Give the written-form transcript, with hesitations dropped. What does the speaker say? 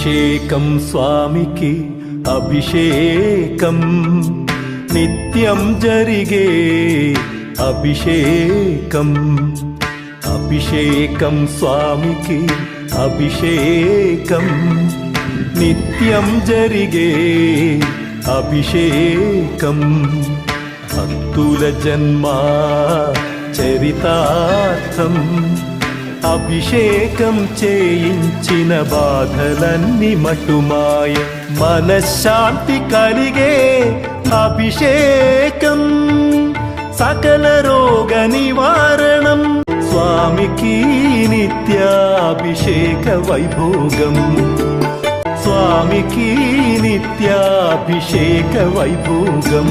అభిషేకం స్వామికి అభిషేకం నిత్యం జరిగే అభిషేకం అభిషేకం స్వామికి అభిషేకం నిత్యం జరిగే అభిషేకం భక్తుల జన్మా చరితార్థం అభిషేకం చేయించిన బాధలన్నీ మటుమాయ మనశ్శాంతి కలిగే అభిషేకం సకల రోగ నివారణం స్వామికి నిత్యాభిషేక వైభోగం స్వామికి నిత్యాభిషేక వైభోగం